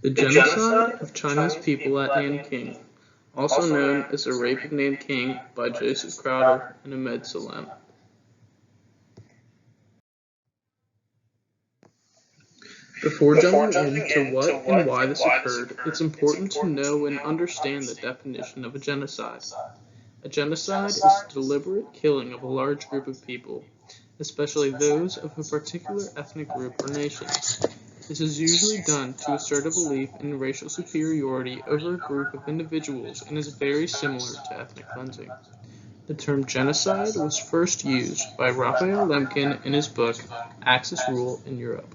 The genocide of Chinese people at Nanking, also known as the Rape of Nanking by Joseph Crowder and Ahmed Salem. Before jumping into what and why this occurred, it's important to know and understand the definition of a genocide. A genocide is the deliberate killing of a large group of people, especially those of a particular ethnic group or nation. This is usually done to assert a belief in racial superiority over a group of individuals and is very similar to ethnic cleansing. The term genocide was first used by Raphael Lemkin in his book Axis Rule in Europe.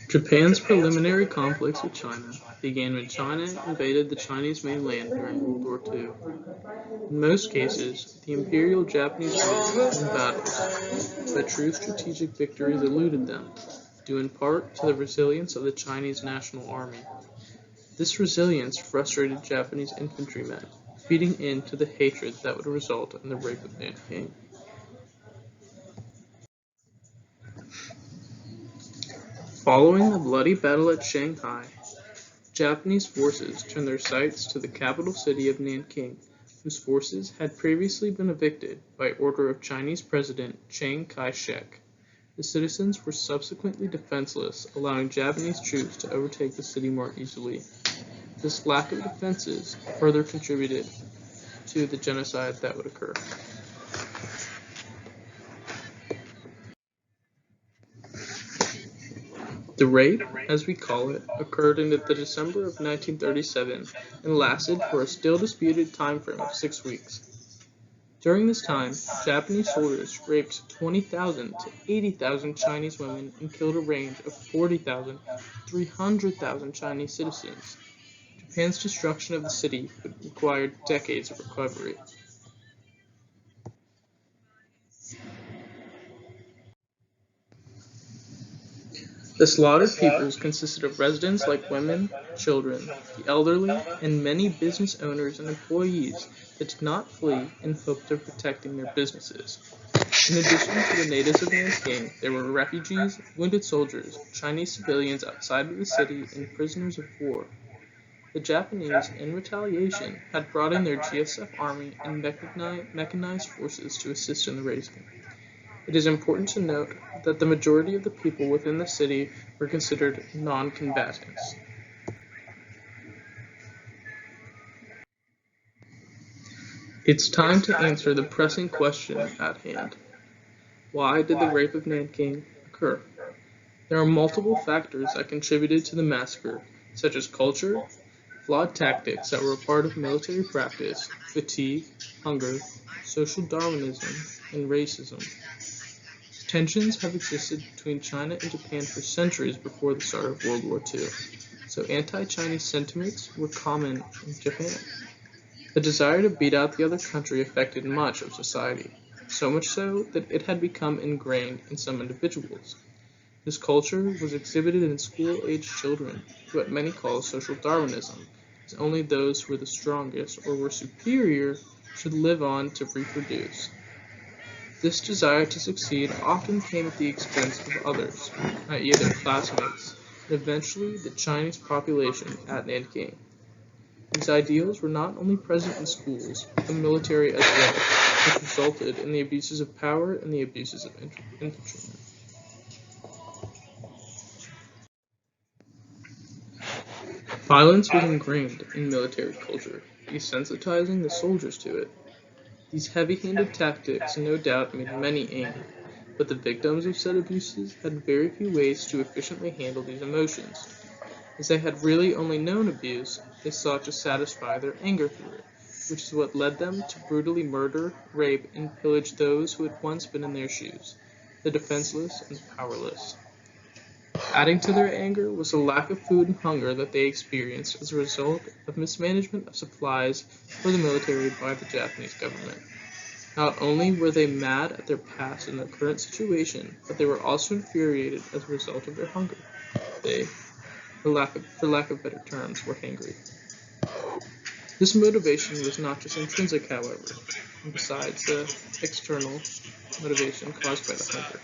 Japan's preliminary conflicts with China began when China invaded the Chinese mainland during World War II. In most cases, the Imperial Japanese won in battles, but true strategic victories eluded them, due in part to the resilience of the Chinese National Army. This resilience frustrated Japanese infantrymen, feeding into the hatred that would result in the Rape of Nanking. Following the bloody battle at Shanghai, Japanese forces turned their sights to the capital city of Nanking, whose forces had previously been evicted by order of Chinese President Chiang Kai-shek. The citizens were subsequently defenseless, allowing Japanese troops to overtake the city more easily. This lack of defenses further contributed to the genocide that would occur. The rape, as we call it, occurred in the December of 1937 and lasted for a still disputed time frame of 6 weeks. During this time, Japanese soldiers raped 20,000 to 80,000 Chinese women and killed a range of 40,000 to 300,000 Chinese citizens. Japan's destruction of the city would require decades of recovery. The slaughtered peoples consisted of residents like women, children, the elderly, and many business owners and employees that did not flee in hope of protecting their businesses. In addition to the natives of Nanking, there were refugees, wounded soldiers, Chinese civilians outside of the city, and prisoners of war. The Japanese, in retaliation, had brought in their GSF army and mechanized forces to assist in the raising. It is important to note that the majority of the people within the city were considered non-combatants. It's time to answer the pressing question at hand. Why did the Rape of Nanking occur? There are multiple factors that contributed to the massacre, such as culture, flawed tactics that were a part of military practice, fatigue, hunger, social Darwinism, and racism. Tensions have existed between China and Japan for centuries before the start of World War II, so anti-Chinese sentiments were common in Japan. The desire to beat out the other country affected much of society, so much so that it had become ingrained in some individuals. This culture was exhibited in school-aged children, what many call social Darwinism, as only those who were the strongest or were superior should live on to reproduce. This desire to succeed often came at the expense of others, i.e. their classmates, and eventually the Chinese population at Nanking. These ideals were not only present in schools, but the military as well, which resulted in the abuses of power and the abuses of infantrymen. Violence was ingrained in military culture, desensitizing the soldiers to it. These heavy-handed tactics no doubt made many angry, but the victims of said abuses had very few ways to efficiently handle these emotions. As they had really only known abuse, they sought to satisfy their anger through it, which is what led them to brutally murder, rape, and pillage those who had once been in their shoes, the defenseless and powerless. Adding to their anger was the lack of food and hunger that they experienced as a result of mismanagement of supplies for the military by the Japanese government. Not only were they mad at their past and their current situation, but they were also infuriated as a result of their hunger. They, for lack of better terms, were hangry. This motivation was not just intrinsic, however. besides the external motivation caused by the hunger.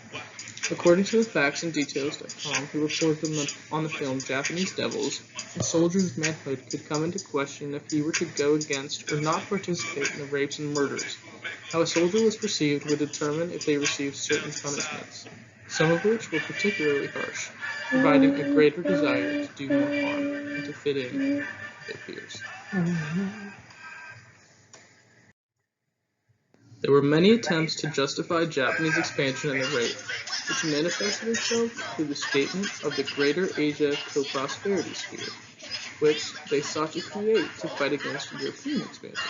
According to the factsandDetails.com, who reported on the film Japanese Devils, a soldier's manhood could come into question if he were to go against or not participate in the rapes and murders. How a soldier was perceived would determine if they received certain punishments, some of which were particularly harsh, providing a greater desire to do more harm and to fit in with their peers. There were many attempts to justify Japanese expansion and the rape, which manifested itself through the statement of the Greater Asia Co-Prosperity Sphere, which they sought to create to fight against European expansion.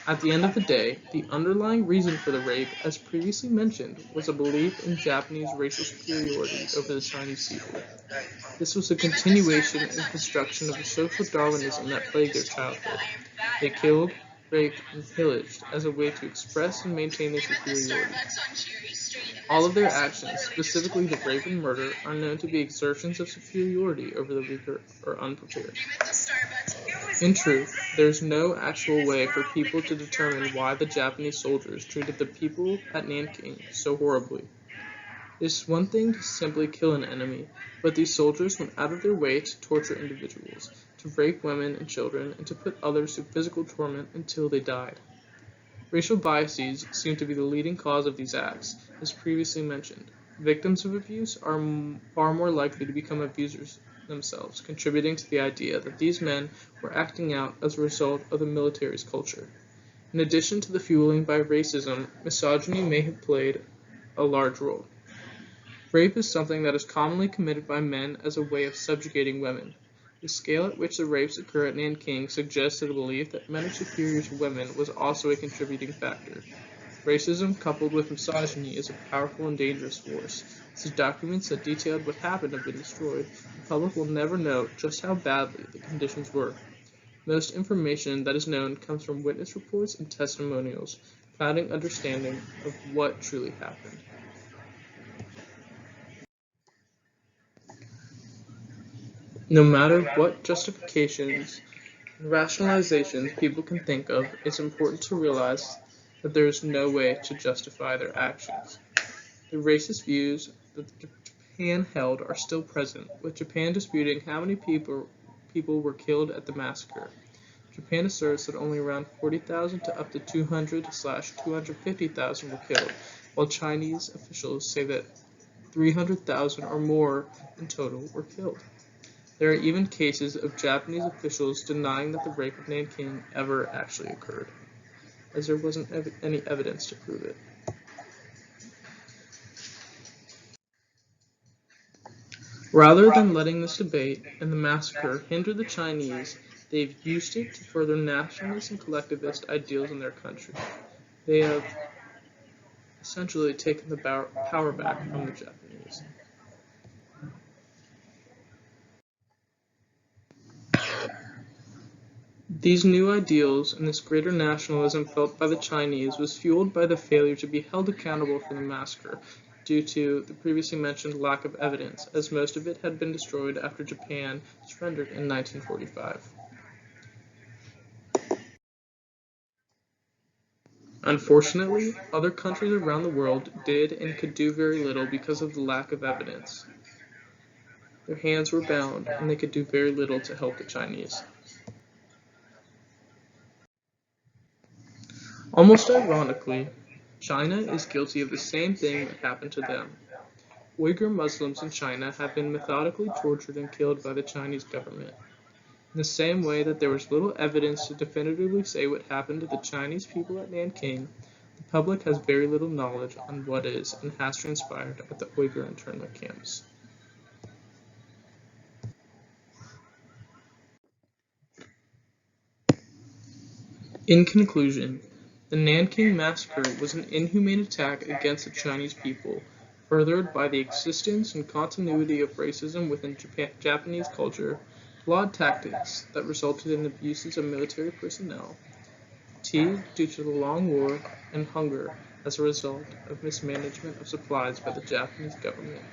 At the end of the day, the underlying reason for the rape, as previously mentioned, was a belief in Japanese racial superiority over the Chinese people. This was a continuation and construction of the social Darwinism that plagued their childhood. They killed, raped, and pillaged as a way to express and maintain their superiority. All of their actions, specifically the rape and murder, are known to be exertions of superiority over the weaker or unprepared. In truth, there is no actual way for people to determine why the Japanese soldiers treated the people at Nanking so horribly. It is one thing to simply kill an enemy, but these soldiers went out of their way to torture individuals, to rape women and children, and to put others through physical torment until they died. Racial biases seem to be the leading cause of these acts, as previously mentioned. Victims of abuse are far more likely to become abusers themselves, contributing to the idea that these men were acting out as a result of the military's culture. In addition to the fueling by racism, misogyny may have played a large role. Rape is something that is commonly committed by men as a way of subjugating women. The scale at which the rapes occur at Nanking suggests that a belief that men are superior to women was also a contributing factor. Racism coupled with misogyny is a powerful and dangerous force. As the documents that detailed what happened have been destroyed, the public will never know just how badly the conditions were. Most information that is known comes from witness reports and testimonials, clouding understanding of what truly happened. No matter what justifications and rationalizations people can think of, it's important to realize that there is no way to justify their actions. The racist views that Japan held are still present, with Japan disputing how many people were killed at the massacre. Japan asserts that only around 40,000 to up to 200,000–250,000 were killed, while Chinese officials say that 300,000 or more in total were killed. There are even cases of Japanese officials denying that the rape of Nanking ever actually occurred, as there wasn't any evidence to prove it. Rather than letting this debate and the massacre hinder the Chinese, they've used it to further nationalist and collectivist ideals in their country. They have essentially taken the power back from the Japanese. These new ideals and this greater nationalism felt by the Chinese was fueled by the failure to be held accountable for the massacre due to the previously mentioned lack of evidence, as most of it had been destroyed after Japan surrendered in 1945. Unfortunately, other countries around the world did and could do very little because of the lack of evidence. Their hands were bound, and they could do very little to help the Chinese. Almost ironically, China is guilty of the same thing that happened to them. Uyghur Muslims in China have been methodically tortured and killed by the Chinese government. In the same way that there was little evidence to definitively say what happened to the Chinese people at Nanking, the public has very little knowledge on what is and has transpired at the Uyghur internment camps. In conclusion, the Nanking Massacre was an inhumane attack against the Chinese people, furthered by the existence and continuity of racism within Japanese culture, flawed tactics that resulted in abuses of military personnel, fatigue due to the long war, and hunger as a result of mismanagement of supplies by the Japanese government.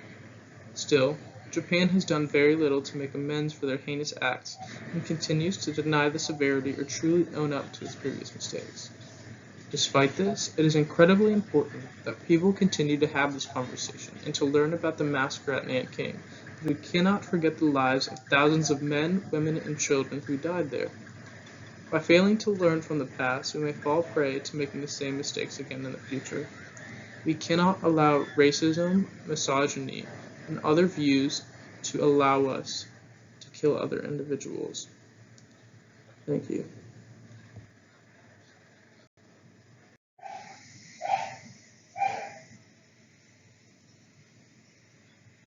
Still, Japan has done very little to make amends for their heinous acts and continues to deny the severity or truly own up to its previous mistakes. Despite this, it is incredibly important that people continue to have this conversation and to learn about the massacre at Nanking. We cannot forget the lives of thousands of men, women, and children who died there. By failing to learn from the past, we may fall prey to making the same mistakes again in the future. We cannot allow racism, misogyny, and other views to allow us to kill other individuals. Thank you.